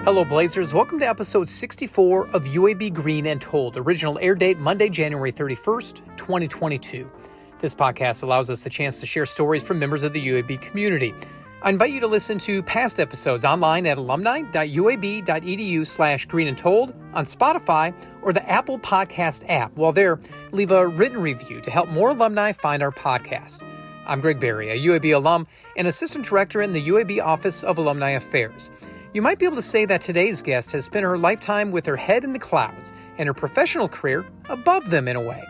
Hello Blazers, welcome to episode 64 of UAB Green and Told, original air date Monday, January 31st, 2022. This podcast allows us the chance to share stories from members of the UAB community. I invite you to listen to past episodes online at alumni.uab.edu/greenandtold, on Spotify, or the Apple Podcast app. While there, leave a written review to help more alumni find our podcast. I'm Greg Berry, a UAB alum and assistant director in the UAB Office of Alumni Affairs. You might be able to say that today's guest has spent her lifetime with her head in the clouds and her professional career above them in a way.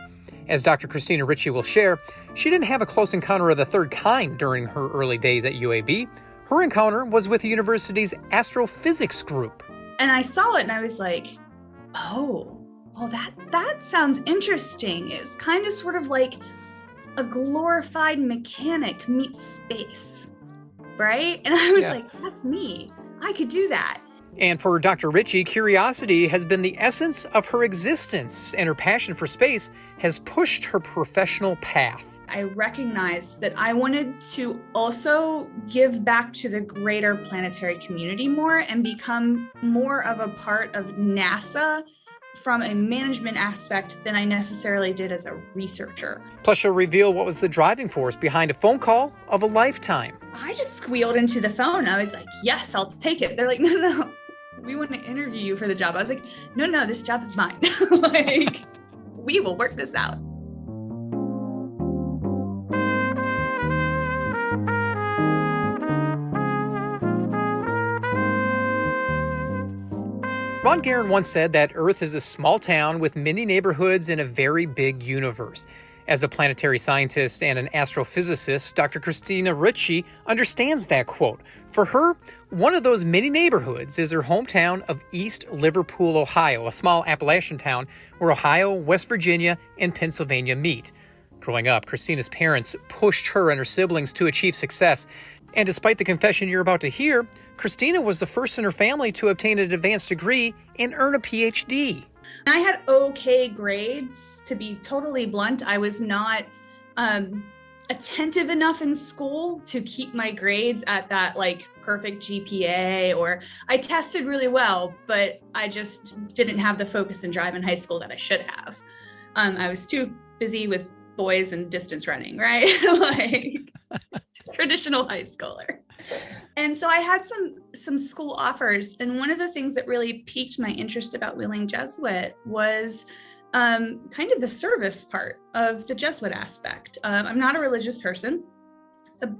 As Dr. Christina Richey will share, she didn't have a close encounter of the third kind during her early days at UAB. Her encounter was with the university's Astro Physics Group. And I saw it and I was like, that sounds interesting. It's kind of sort of like a glorified mechanic meets space, right? And I was like, that's me. I could do that. And for Dr. Richey, curiosity has been the essence of her existence, and her passion for space has pushed her professional path. I recognized that I wanted to also give back to the greater planetary community more and become more of a part of NASA from a management aspect than I necessarily did as a researcher. Plus, she'll reveal what was the driving force behind a phone call of a lifetime. I just squealed into the phone. I was like, yes, I'll take it. They're like, no, we want to interview you for the job. I was like, no, this job is mine. Like, we will work this out. Ron Guerin once said that Earth is a small town with many neighborhoods in a very big universe. As a planetary scientist and an astrophysicist, Dr. Christina Ritchie understands that quote. For her, one of those many neighborhoods is her hometown of East Liverpool, Ohio, a small Appalachian town where Ohio, West Virginia, and Pennsylvania meet. Growing up, Christina's parents pushed her and her siblings to achieve success. And despite the confession you're about to hear, Christina was the first in her family to obtain an advanced degree and earn a PhD. I had okay grades, to be totally blunt. I was not attentive enough in school to keep my grades at that perfect GPA, or I tested really well, but I just didn't have the focus and drive in high school that I should have. I was too busy with boys and distance running, right? Traditional high schooler. And so I had some school offers. And one of the things that really piqued my interest about Wheeling Jesuit was kind of the service part of the Jesuit aspect. I'm not a religious person,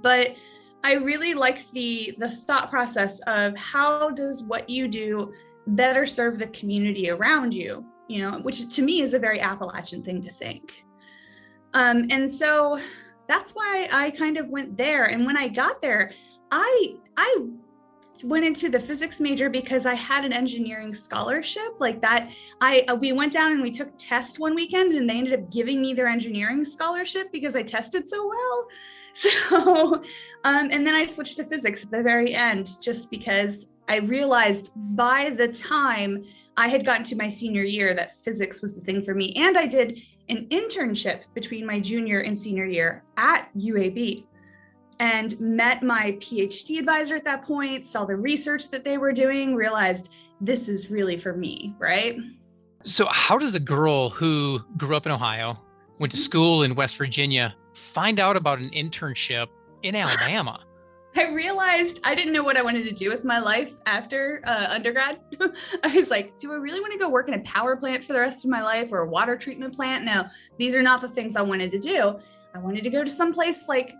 but I really liked the thought process of how does what you do better serve the community around you, which to me is a very Appalachian thing to think. And so that's why I kind of went there. And when I got there, I went into the physics major because I had an engineering scholarship like that. We went down and we took tests one weekend and they ended up giving me their engineering scholarship because I tested so well. So, and then I switched to physics at the very end, just because I realized by the time I had gotten to my senior year that physics was the thing for me. And I did an internship between my junior and senior year at UAB and met my PhD advisor at that point, saw the research that they were doing, realized this is really for me, right? So how does a girl who grew up in Ohio, went to school in West Virginia, find out about an internship in Alabama? I realized I didn't know what I wanted to do with my life after undergrad. I was like, do I really want to go work in a power plant for the rest of my life or a water treatment plant? No, these are not the things I wanted to do. I wanted to go to some place work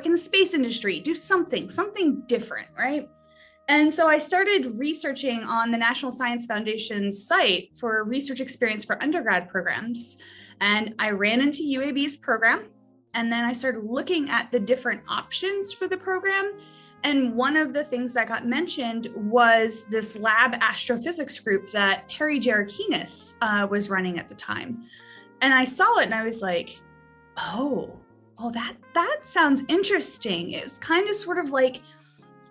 in the space industry, do something different, right? And so I started researching on the National Science Foundation's site for research experience for undergrad programs. And I ran into UAB's program. And then I started looking at the different options for the program. And one of the things that got mentioned was this lab astrophysics group that Perry Jarakinis was running at the time. And I saw it and I was like, that sounds interesting. It's kind of sort of like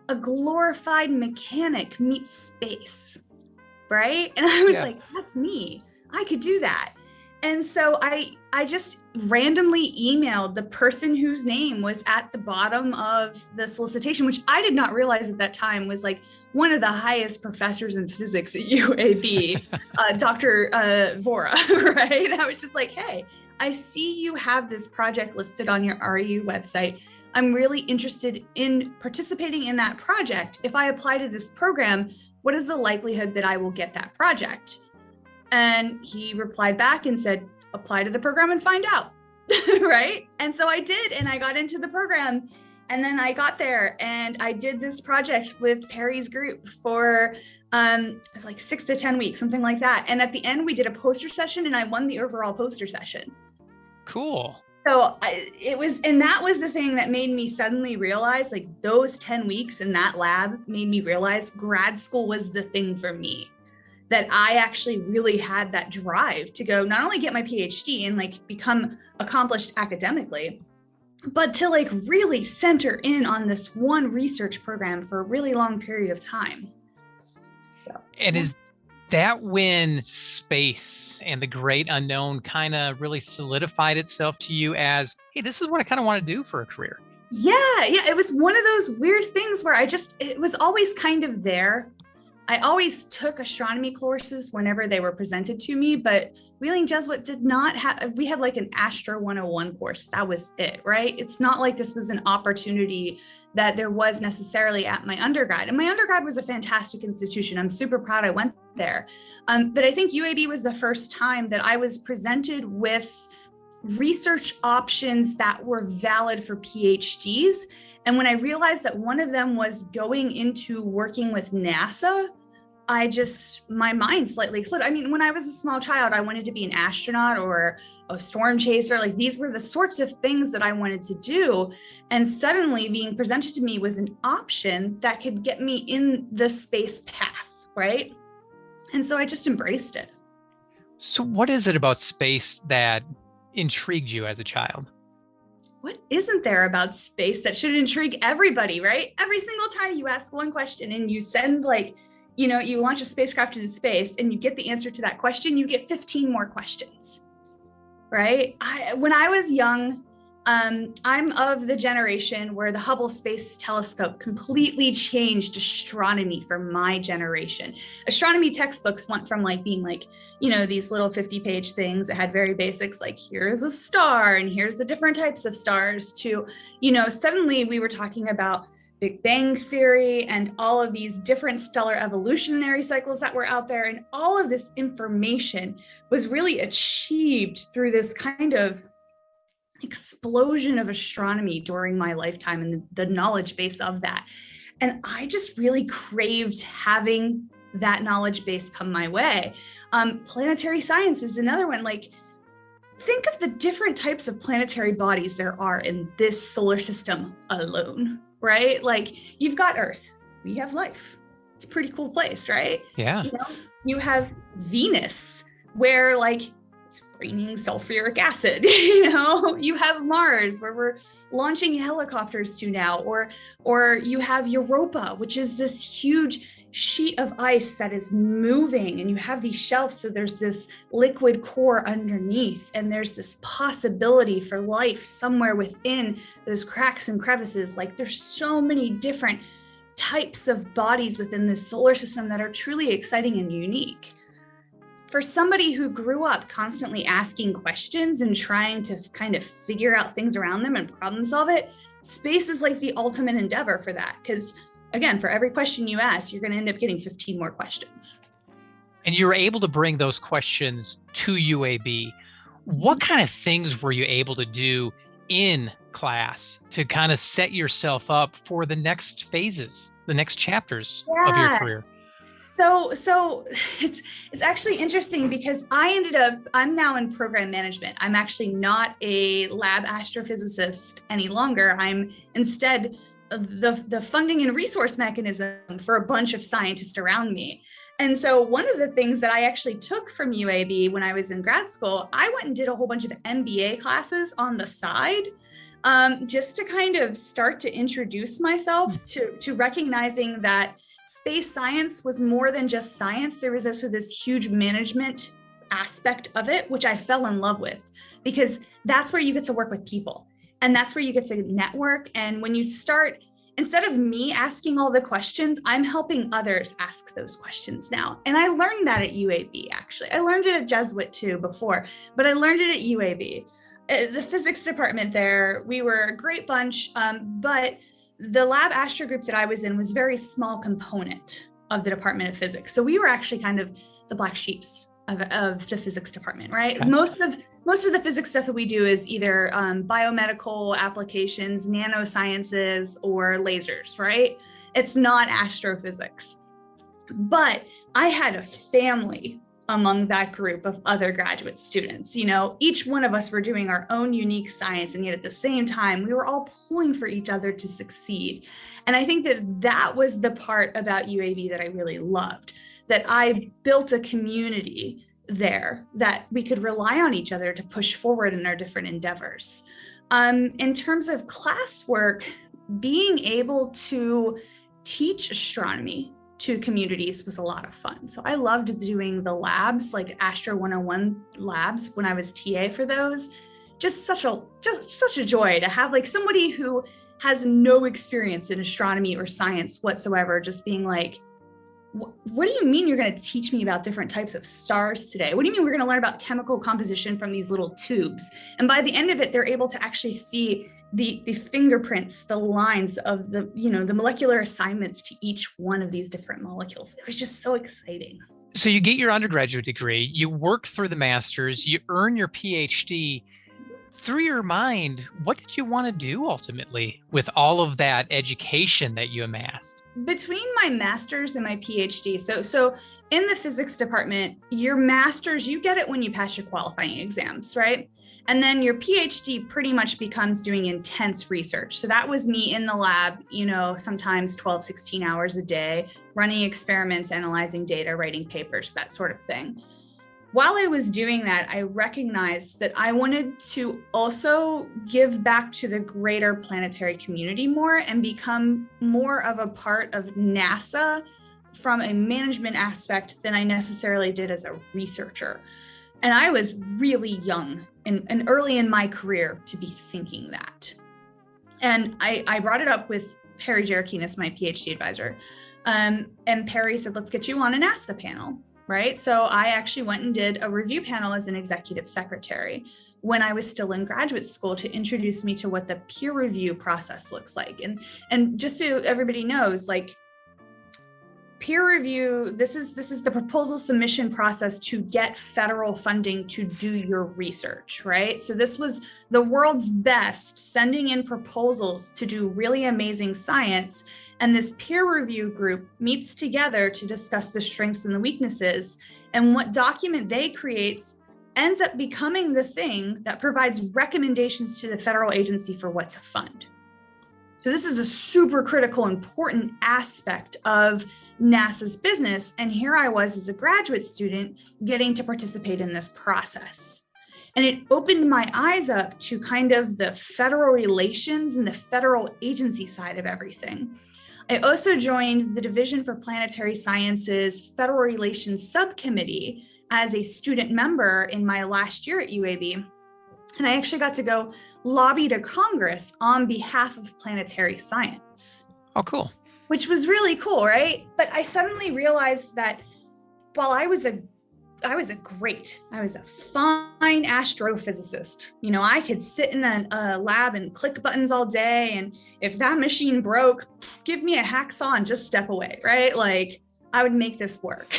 a glorified mechanic meets space, right? And I was like, that's me. I could do that. And so I just randomly emailed the person whose name was at the bottom of the solicitation, which I did not realize at that time was like one of the highest professors in physics at UAB, Dr. Vora, right? I was just like, hey, I see you have this project listed on your RU website. I'm really interested in participating in that project. If I apply to this program, what is the likelihood that I will get that project? And he replied back and said, apply to the program and find out, right? And so I did, and I got into the program. And then I got there and I did this project with Perry's group for, it was like 6 to 10 weeks, something like that. And at the end, we did a poster session and I won the overall poster session. Cool. So that was the thing that made me suddenly realize, like, those 10 weeks in that lab made me realize grad school was the thing for me, that I actually really had that drive to go not only get my PhD and like become accomplished academically, but to like really center in on this one research program for a really long period of time. So, and is that when space and the great unknown kind of really solidified itself to you as, hey, this is what I kind of want to do for a career? Yeah. It was one of those weird things where it was always kind of there. I always took astronomy courses whenever they were presented to me, but Wheeling Jesuit did not have, we had like an Astro 101 course. That was it, right? It's not like this was an opportunity that there was necessarily at my undergrad. And my undergrad was a fantastic institution. I'm super proud I went there. But I think UAB was the first time that I was presented with research options that were valid for PhDs. And when I realized that one of them was going into working with NASA, my mind slightly exploded. I mean, when I was a small child, I wanted to be an astronaut or a storm chaser. Like, these were the sorts of things that I wanted to do. And suddenly being presented to me was an option that could get me in the space path, right? And so I just embraced it. So what is it about space that intrigued you as a child? What isn't there about space that should intrigue everybody, right? Every single time you ask one question and you send you launch a spacecraft into space and you get the answer to that question, you get 15 more questions, right? When I was young, I'm of the generation where the Hubble Space Telescope completely changed astronomy for my generation. Astronomy textbooks went from being these little 50-page things that had very basics, like here's a star and here's the different types of stars, to, suddenly we were talking about Big Bang Theory and all of these different stellar evolutionary cycles that were out there. And all of this information was really achieved through this kind of explosion of astronomy during my lifetime and the knowledge base of that. And I just really craved having that knowledge base come my way. Planetary Science is another one. Think of the different types of planetary bodies there are in this solar system alone, right? You've got Earth, we have life. It's a pretty cool place, right? Yeah. You have Venus, where it's raining sulfuric acid. You have Mars, where we're launching helicopters to now, or you have Europa, which is this huge sheet of ice that is moving, and you have these shelves, so there's this liquid core underneath, and there's this possibility for life somewhere within those cracks and crevices. There's so many different types of bodies within this solar system that are truly exciting and unique. For somebody who grew up constantly asking questions and trying to kind of figure out things around them and problem solve it, space is the ultimate endeavor for that. Because again, for every question you ask, you're going to end up getting 15 more questions. And you were able to bring those questions to UAB. What kind of things were you able to do in class to kind of set yourself up for the next phases, the next chapters of your career? So it's actually interesting because I'm now in program management. I'm actually not a lab astrophysicist any longer. I'm instead the funding and resource mechanism for a bunch of scientists around me. And so one of the things that I actually took from UAB when I was in grad school, I went and did a whole bunch of MBA classes on the side, just to kind of start to introduce myself to recognizing that space science was more than just science. There was also this huge management aspect of it, which I fell in love with, because that's where you get to work with people. And that's where you get to network. And when you start, instead of me asking all the questions, I'm helping others ask those questions now. And I learned that at UAB, actually. I learned it at Jesuit too before, but I learned it at UAB. The physics department there, we were a great bunch, but the lab Astro group that I was in was a very small component of the Department of Physics. So we were actually kind of the black sheeps of the physics department, right? Okay. Most of the physics stuff that we do is either biomedical applications, nanosciences, or lasers, right? It's not astrophysics. But I had a family among that group of other graduate students. You know, each one of us were doing our own unique science, and yet at the same time, we were all pulling for each other to succeed. And I think that was the part about UAB that I really loved, that I built a community there that we could rely on each other to push forward in our different endeavors. In terms of classwork, being able to teach astronomy to communities was a lot of fun. So I loved doing the labs, like Astro 101 labs when I was TA for those. Just such a joy to have like somebody who has no experience in astronomy or science whatsoever, just being like, what do you mean you're going to teach me about different types of stars today? What do you mean we're going to learn about chemical composition from these little tubes? And by the end of it, they're able to actually see the fingerprints, the lines of the molecular assignments to each one of these different molecules. It was just so exciting. So you get your undergraduate degree, you work through the master's, you earn your PhD. Through your mind, what did you want to do ultimately with all of that education that you amassed? Between my master's and my PhD, so in the physics department, your master's, you get it when you pass your qualifying exams, right? And then your PhD pretty much becomes doing intense research. So that was me in the lab, sometimes 12, 16 hours a day, running experiments, analyzing data, writing papers, that sort of thing. While I was doing that, I recognized that I wanted to also give back to the greater planetary community more and become more of a part of NASA from a management aspect than I necessarily did as a researcher. And I was really young and early in my career to be thinking that. And I brought it up with Perry Jarakinis, my PhD advisor. And Perry said, let's get you on a NASA panel. Right. So I actually went and did a review panel as an executive secretary when I was still in graduate school to introduce me to what the peer review process looks like. And just so everybody knows, like, peer review, this is the proposal submission process to get federal funding to do your research, right? So this was the world's best sending in proposals to do really amazing science. And this peer review group meets together to discuss the strengths and the weaknesses. And what document they create ends up becoming the thing that provides recommendations to the federal agency for what to fund. So this is a super critical, important aspect of NASA's business. And here I was as a graduate student getting to participate in this process. And it opened my eyes up to kind of the federal relations and the federal agency side of everything. I also joined the Division for Planetary Science's Federal Relations Subcommittee as a student member in my last year at UAB. And I actually got to go lobby to Congress on behalf of planetary science. Oh, cool. Which was really cool, right? But I suddenly realized that while I was a fine astrophysicist. I could sit in a lab and click buttons all day. And if that machine broke, give me a hacksaw and just step away, right? Like, I would make this work.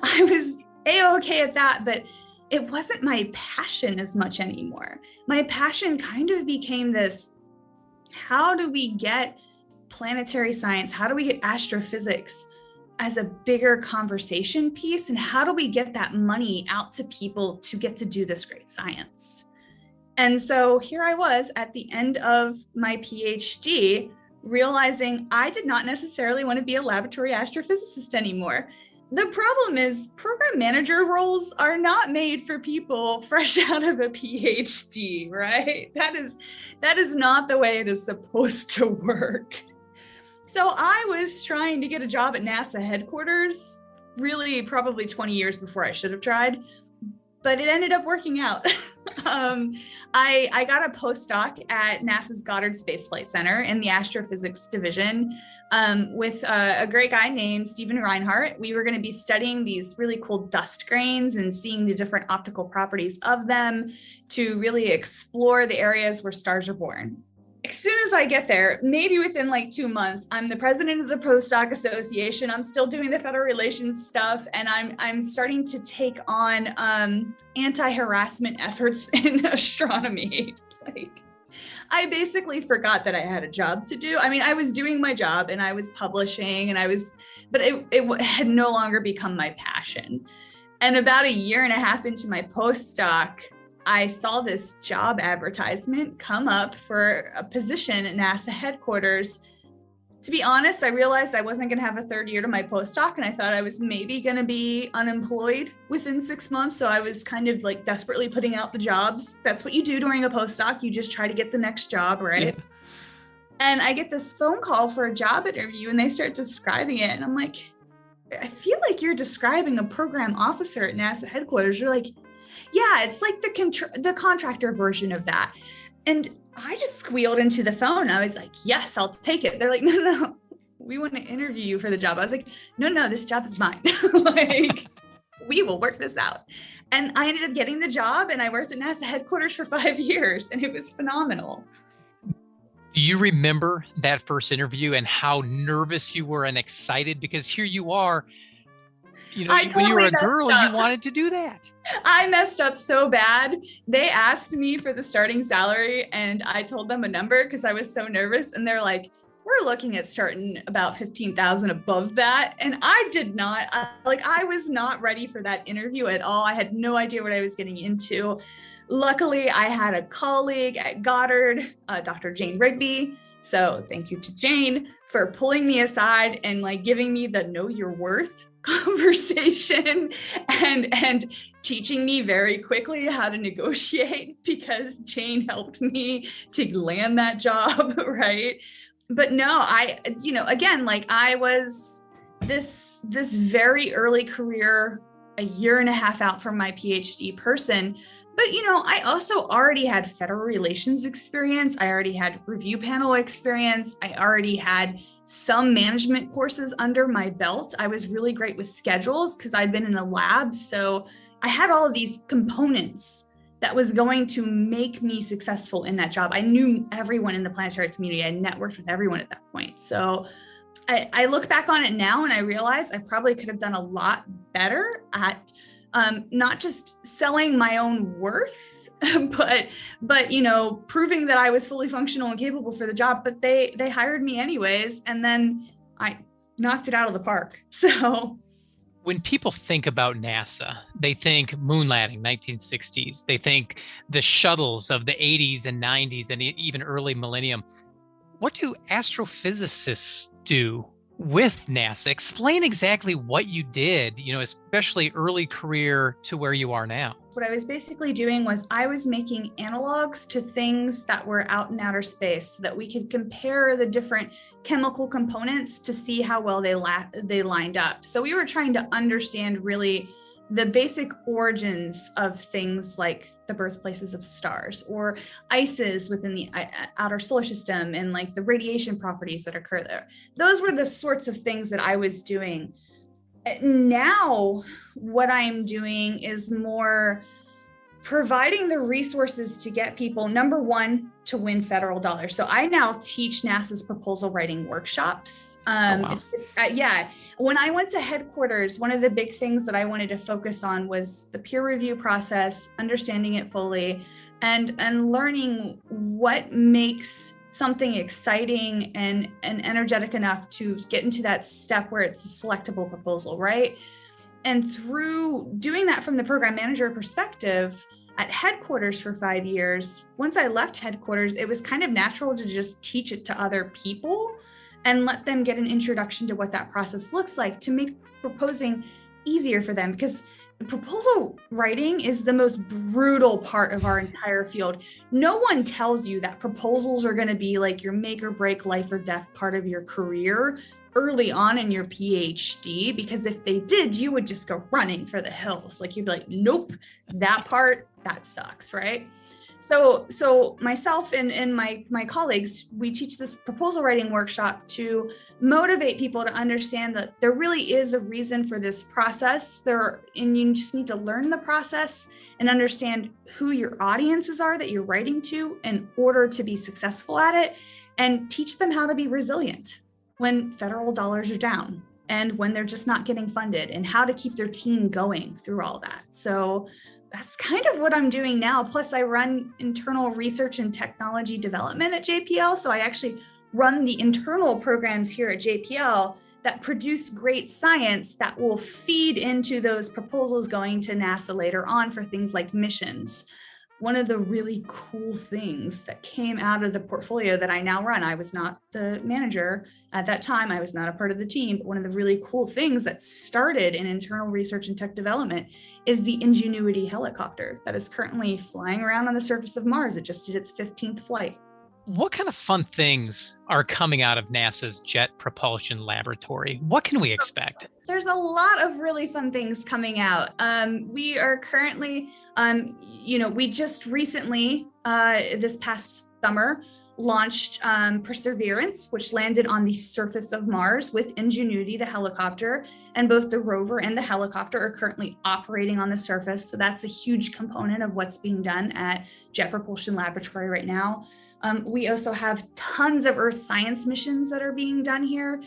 I was A-okay at that, but it wasn't my passion as much anymore. My passion kind of became this, how do we get planetary science? How do we get astrophysics as a bigger conversation piece? And how do we get that money out to people to get to do this great science? And so here I was at the end of my PhD, realizing I did not necessarily want to be a laboratory astrophysicist anymore. The problem is program manager roles are not made for people fresh out of a PhD, right? That is not the way it is supposed to work. So I was trying to get a job at NASA headquarters, really probably 20 years before I should have tried. but it ended up working out. I got a postdoc at NASA's Goddard Space Flight Center in the Astrophysics division with a great guy named Stephen Reinhardt. We were going to be studying these really cool dust grains and seeing the different optical properties of them to really explore the areas where stars are born. As soon as I get there, maybe within like 2 months, I'm the president of the Postdoc Association. I'm still doing the federal relations stuff, and I'm starting to take on anti-harassment efforts in astronomy. Like, I basically forgot that I had a job to do. I mean, I was doing my job and I was publishing, but it had no longer become my passion. And about 1.5 years into my postdoc, I saw this job advertisement come up for a position at NASA headquarters. To be honest, I realized I wasn't going to have a third year to my postdoc, and I thought I was maybe going to be unemployed within 6 months. So I was kind of like desperately putting out the jobs. That's what you do during a postdoc. You just try to get the next job, right? Yeah. And I get this phone call for a job interview, and they start describing it. And I'm like, I feel like you're describing a program officer at NASA headquarters. You're like, yeah, it's like the contractor version of that. And I just squealed into the phone. I was like, yes, I'll take it. They're like, no, we want to interview you for the job. I was like, no, this job is mine. Like, we will work this out. And I ended up getting the job, and I worked at NASA headquarters for 5 years, and it was phenomenal. Do you remember that first interview and how nervous you were and excited? Because here you are, when you were a girl, you wanted to do that. I messed up so bad. They asked me for the starting salary, and I told them a number because I was so nervous. And they're like, we're looking at starting about 15,000 above that. And I did not, I was not ready for that interview at all. I had no idea what I was getting into. Luckily, I had a colleague at Goddard, Dr. Jane Rigby. So thank you to Jane for pulling me aside and like giving me the know your worth conversation and teaching me very quickly how to negotiate, because Jane helped me to land that job, right? But no, again, like I was this very early career, 1.5 years out from my PhD person. But, I also already had federal relations experience. I already had review panel experience. I already had some management courses under my belt. I was really great with schedules because I'd been in the lab. So I had all of these components that was going to make me successful in that job. I knew everyone in the planetary community. I networked with everyone at that point. So I look back on it now and I realize I probably could have done a lot better at not just selling my own worth, but proving that I was fully functional and capable for the job. But they hired me anyways, and then I knocked it out of the park. So when people think about NASA, they think moon landing, 1960s. They think the shuttles of the 80s and 90s and even early millennium. What do astrophysicists do with NASA? Explain exactly what you did, especially early career to where you are now. What I was basically doing was I was making analogs to things that were out in outer space so that we could compare the different chemical components to see how well they lined up. So we were trying to understand really the basic origins of things like the birthplaces of stars or ices within the outer solar system and like the radiation properties that occur there. Those were the sorts of things that I was doing. Now, what I'm doing is more providing the resources to get people, number one, to win federal dollars. So I now teach NASA's proposal writing workshops. Wow. When I went to headquarters, one of the big things that I wanted to focus on was the peer review process, understanding it fully, and learning what makes something exciting and energetic enough to get into that step where it's a selectable proposal, right? And through doing that from the program manager perspective at headquarters for 5 years, once I left headquarters, it was kind of natural to just teach it to other people and let them get an introduction to what that process looks like to make proposing easier for them. Because proposal writing is the most brutal part of our entire field. No one tells you that proposals are going to be like your make or break life or death part of your career early on in your PhD, because if they did, you would just go running for the hills. Like you'd be like, nope, that part, that sucks, right? So myself and my colleagues, we teach this proposal writing workshop to motivate people to understand that there really is a reason for this process. And you just need to learn the process and understand who your audiences are that you're writing to in order to be successful at it, and teach them how to be resilient when federal dollars are down and when they're just not getting funded, and how to keep their team going through all that. So that's kind of what I'm doing now. Plus I run internal research and technology development at JPL. So I actually run the internal programs here at JPL that produce great science that will feed into those proposals going to NASA later on for things like missions. One of the really cool things that came out of the portfolio that I now run, I was not the manager at that time, I was not a part of the team, but one of the really cool things that started in internal research and tech development is the Ingenuity helicopter that is currently flying around on the surface of Mars. It just did its 15th flight. What kind of fun things are coming out of NASA's Jet Propulsion Laboratory? What can we expect? There's a lot of really fun things coming out. We are currently, we just recently, this past summer, launched Perseverance, which landed on the surface of Mars with Ingenuity, the helicopter, and both the rover and the helicopter are currently operating on the surface. So that's a huge component of what's being done at Jet Propulsion Laboratory right now. We also have tons of Earth science missions that are being done here,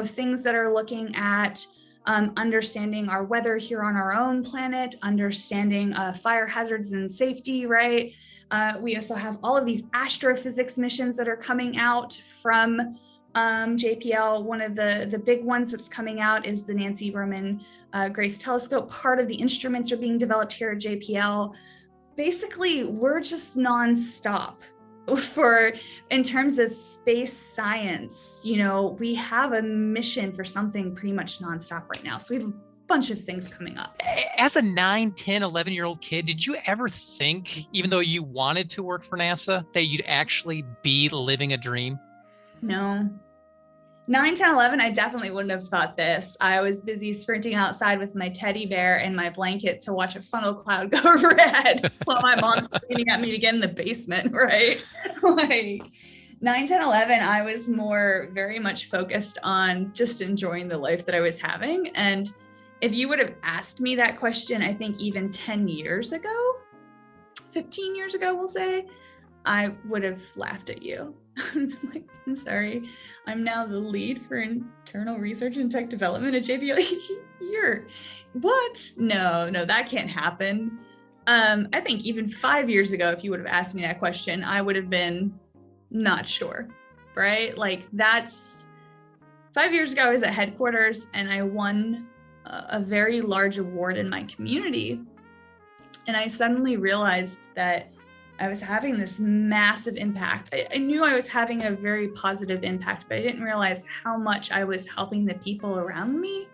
things that are looking at understanding our weather here on our own planet, understanding fire hazards and safety, right? We also have all of these astrophysics missions that are coming out from JPL. One of the big ones that's coming out is the Nancy Roman Grace Telescope. Part of the instruments are being developed here at JPL. Basically, we're just nonstop. In terms of space science, we have a mission for something pretty much nonstop right now. So we have a bunch of things coming up. As a 9, 10, 11-year-old kid, did you ever think, even though you wanted to work for NASA, that you'd actually be living a dream? No. 9, 10, 11, I definitely wouldn't have thought this. I was busy sprinting outside with my teddy bear and my blanket to watch a funnel cloud go overhead while my mom's screaming at me to get in the basement, right? Like 9, 10, 11, I was very much focused on just enjoying the life that I was having. And if you would have asked me that question, I think even 10 years ago, 15 years ago, we'll say, I would have laughed at you. Like, I'm sorry, I'm now the lead for internal research and tech development at JPL. You're what? No, that can't happen. I think even 5 years ago, if you would have asked me that question, I would have been not sure, right? Like that's 5 years ago, I was at headquarters and I won a very large award in my community. And I suddenly realized that I was having this massive impact. I knew I was having a very positive impact, but I didn't realize how much I was helping the people around me.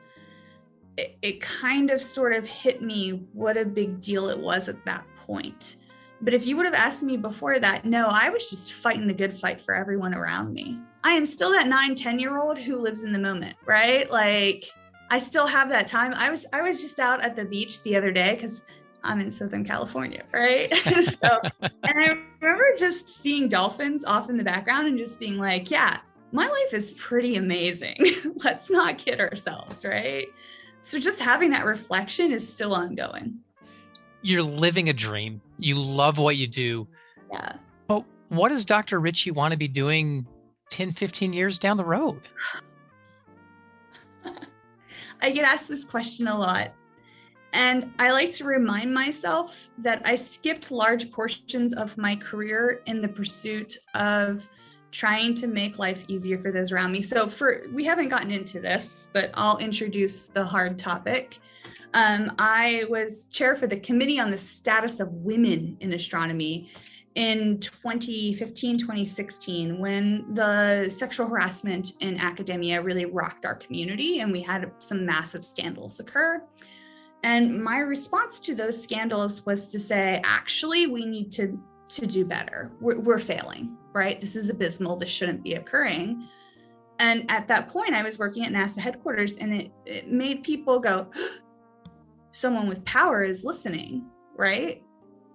It kind of sort of hit me what a big deal it was at that point. But if you would have asked me before that, no, I was just fighting the good fight for everyone around me. I am still that 9, 10-year-old who lives in the moment, right? Like I still have that time. I was just out at the beach the other day because I'm in Southern California, right? And I remember just seeing dolphins off in the background and just being like, yeah, my life is pretty amazing. Let's not kid ourselves, right? So just having that reflection is still ongoing. You're living a dream. You love what you do. Yeah. But what does Dr. Ritchie want to be doing 10, 15 years down the road? I get asked this question a lot. And I like to remind myself that I skipped large portions of my career in the pursuit of trying to make life easier for those around me. So we haven't gotten into this, but I'll introduce the hard topic. I was chair for the Committee on the Status of Women in Astronomy in 2015, 2016, when the sexual harassment in academia really rocked our community and we had some massive scandals occur. And my response to those scandals was to say, actually, we need to do better. We're failing, right? This is abysmal. This shouldn't be occurring. And at that point, I was working at NASA headquarters, and it made people go, someone with power is listening, right?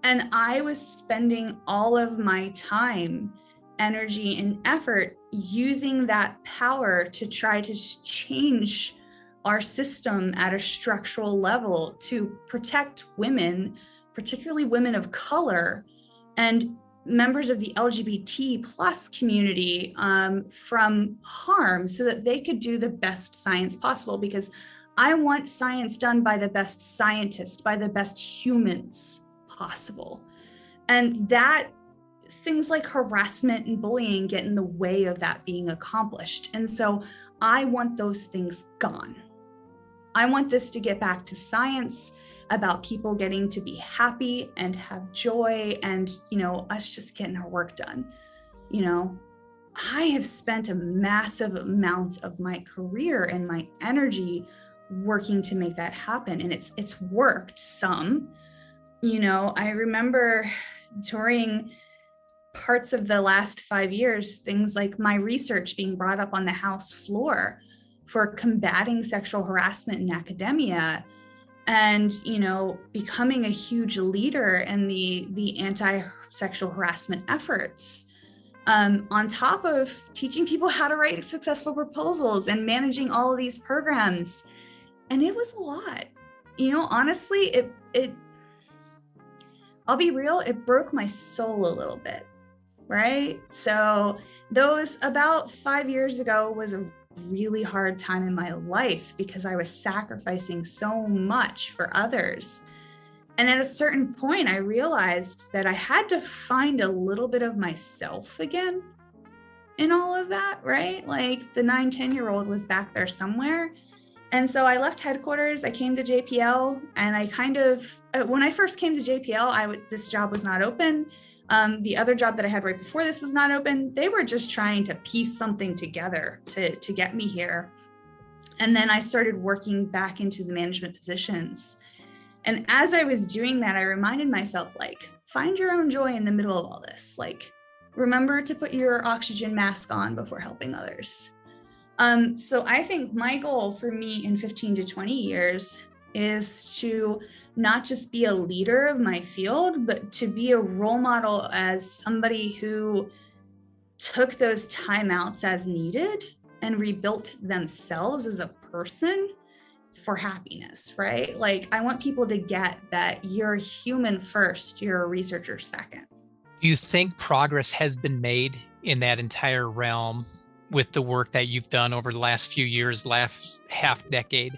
And I was spending all of my time, energy, and effort using that power to try to change our system at a structural level to protect women, particularly women of color and members of the LGBT plus community from harm, so that they could do the best science possible. Because I want science done by the best scientists, by the best humans possible. And that things like harassment and bullying get in the way of that being accomplished. And so I want those things gone. I want this to get back to science about people getting to be happy and have joy and, us just getting our work done. I have spent a massive amount of my career and my energy working to make that happen. And it's worked some. I remember during parts of the last 5 years, things like my research being brought up on the House floor for combating sexual harassment in academia, and becoming a huge leader in the anti-sexual harassment efforts, on top of teaching people how to write successful proposals and managing all of these programs. And it was a lot. Honestly, it I'll be real, it broke my soul a little bit, right? So those about 5 years ago was a really hard time in my life, because I was sacrificing so much for others. And at a certain point, I realized that I had to find a little bit of myself again in all of that, right? Like the 9-10-year-old was back there somewhere. And so I left headquarters, I came to JPL, and I when I first came to JPL, this job was not open. The other job that I had right before this was not open. They were just trying to piece something together to get me here. And then I started working back into the management positions. And as I was doing that, I reminded myself, find your own joy in the middle of all this. Remember to put your oxygen mask on before helping others. So I think my goal for me in 15 to 20 years is to not just be a leader of my field, but to be a role model as somebody who took those timeouts as needed and rebuilt themselves as a person for happiness, right? I want people to get that you're human first, you're a researcher second. Do you think progress has been made in that entire realm with the work that you've done over the last few years, last half decade?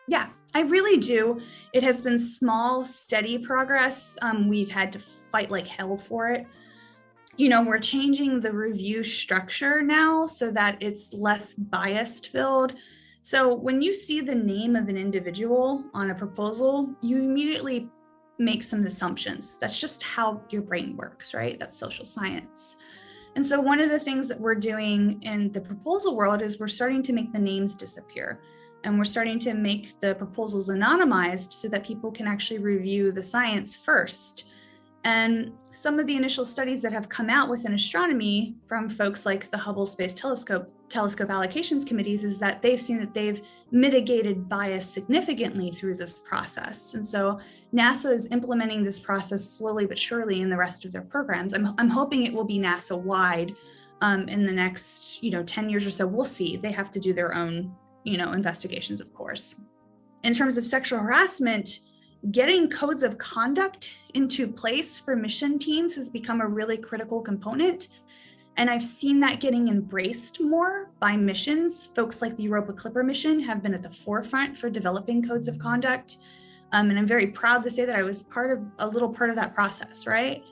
Yeah, I really do. It has been small, steady progress. We've had to fight like hell for it. We're changing the review structure now so that it's less biased filled. So when you see the name of an individual on a proposal, you immediately make some assumptions. That's just how your brain works, right? That's social science. And so one of the things that we're doing in the proposal world is we're starting to make the names disappear. And we're starting to make the proposals anonymized so that people can actually review the science first. And some of the initial studies that have come out within astronomy from folks like the Hubble Space Telescope allocations committees is that they've seen that they've mitigated bias significantly through this process. And so NASA is implementing this process slowly but surely in the rest of their programs. I'm hoping it will be NASA-wide in the next 10 years or so. We'll see. They have to do their own investigations, of course. In terms of sexual harassment, getting codes of conduct into place for mission teams has become a really critical component. And I've seen that getting embraced more by missions. Folks like the Europa Clipper mission have been at the forefront for developing codes of conduct. And I'm very proud to say that I was a little part of that process, right?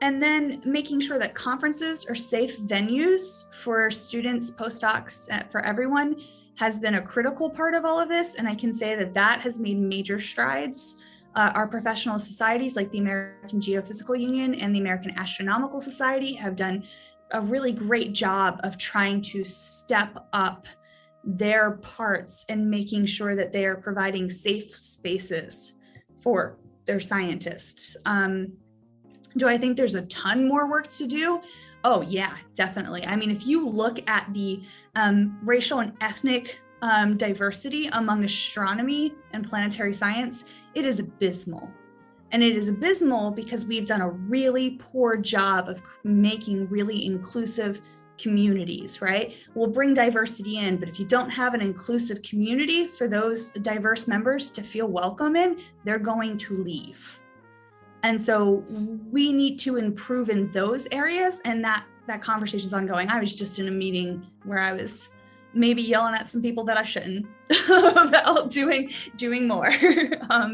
And then making sure that conferences are safe venues for students, postdocs, for everyone has been a critical part of all of this. And I can say that has made major strides. Our professional societies like the American Geophysical Union and the American Astronomical Society have done a really great job of trying to step up their parts and making sure that they are providing safe spaces for their scientists. Do I think there's a ton more work to do? Oh yeah, definitely. I mean, if you look at the racial and ethnic diversity among astronomy and planetary science, it is abysmal. And it is abysmal because we've done a really poor job of making really inclusive communities, right? We'll bring diversity in, but if you don't have an inclusive community for those diverse members to feel welcome in, they're going to leave. And so we need to improve in those areas, and that conversation is ongoing. I was just in a meeting where I was maybe yelling at some people that I shouldn't about doing more.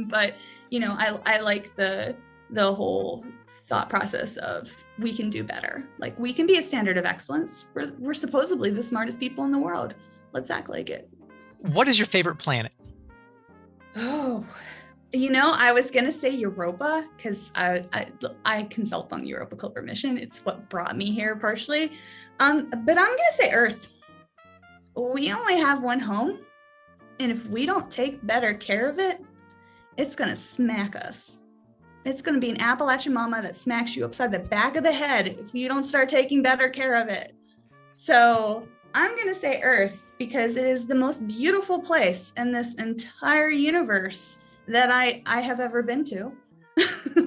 But you know, I like the whole thought process of we can do better. Like, we can be a standard of excellence. We're supposedly the smartest people in the world. Let's act like it. What is your favorite planet? Oh, you know, I was gonna say Europa because I consult on the Europa Clipper mission. It's what brought me here partially. But I'm gonna say Earth. We only have one home, and if we don't take better care of it, it's gonna smack us. It's gonna be an Appalachian mama that smacks you upside the back of the head if you don't start taking better care of it. So I'm gonna say Earth because it is the most beautiful place in this entire universe that I have ever been to.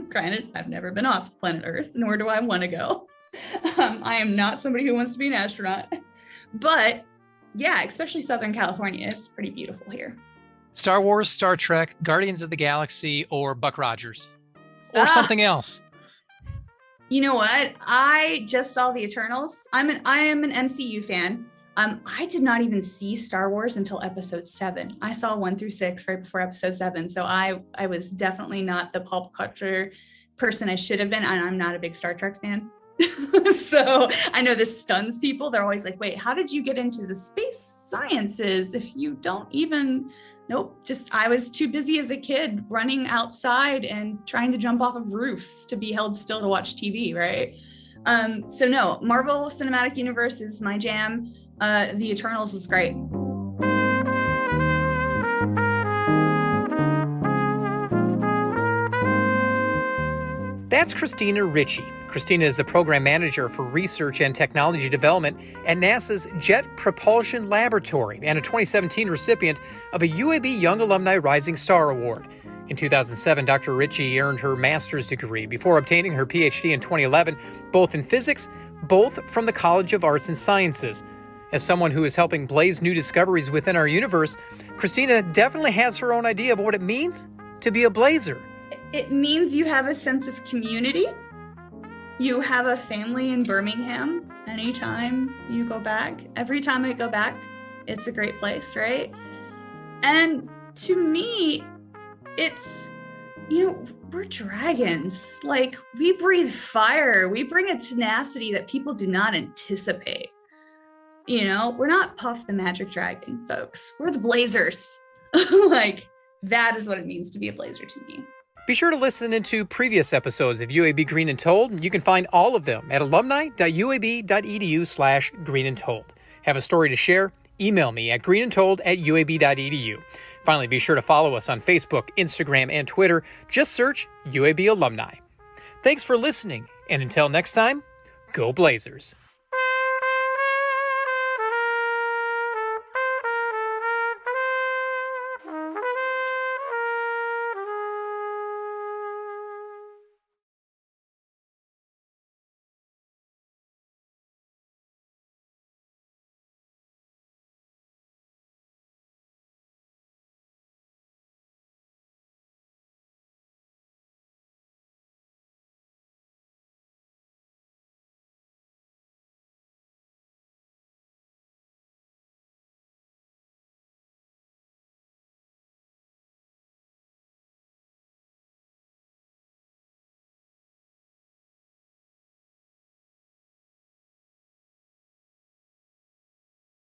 Granted, I've never been off planet Earth, nor do I want to go. I am not somebody who wants to be an astronaut. But yeah, especially Southern California, it's pretty beautiful here. Star Wars, Star Trek, Guardians of the Galaxy, or Buck Rogers? Or something else? You know what? I just saw the Eternals. I am an MCU fan. I did not even see Star Wars until episode 7. I saw 1 through 6 right before episode 7. So I was definitely not the pop culture person I should have been. And I'm not a big Star Trek fan. So I know this stuns people. They're always like, wait, how did you get into the space sciences if you don't even... Nope, just I was too busy as a kid running outside and trying to jump off of roofs to be held still to watch TV, right? So no, Marvel Cinematic Universe is my jam. The Eternals was great. That's Christina Richey. Christina is the program manager for research and technology development at NASA's Jet Propulsion Laboratory and a 2017 recipient of a UAB Young Alumni Rising Star Award. In 2007, Dr. Richey earned her master's degree before obtaining her PhD in 2011, both in physics, both from the College of Arts and Sciences. As someone who is helping blaze new discoveries within our universe, Christina definitely has her own idea of what it means to be a blazer. It means you have a sense of community. You have a family in Birmingham anytime you go back. Every time I go back, it's a great place, right? And to me, it's, you know, we're dragons. Like, we breathe fire. We bring a tenacity that people do not anticipate. You know, we're not Puff the Magic Dragon, folks. We're the Blazers. Like, that is what it means to be a blazer to me. Be sure to listen into previous episodes of UAB Green and Told. You can find all of them at alumni.uab.edu/Green and Told. Have a story to share? Email me at greenandtold@uab.edu. Finally, be sure to follow us on Facebook, Instagram, and Twitter. Just search UAB Alumni. Thanks for listening, and until next time, go Blazers.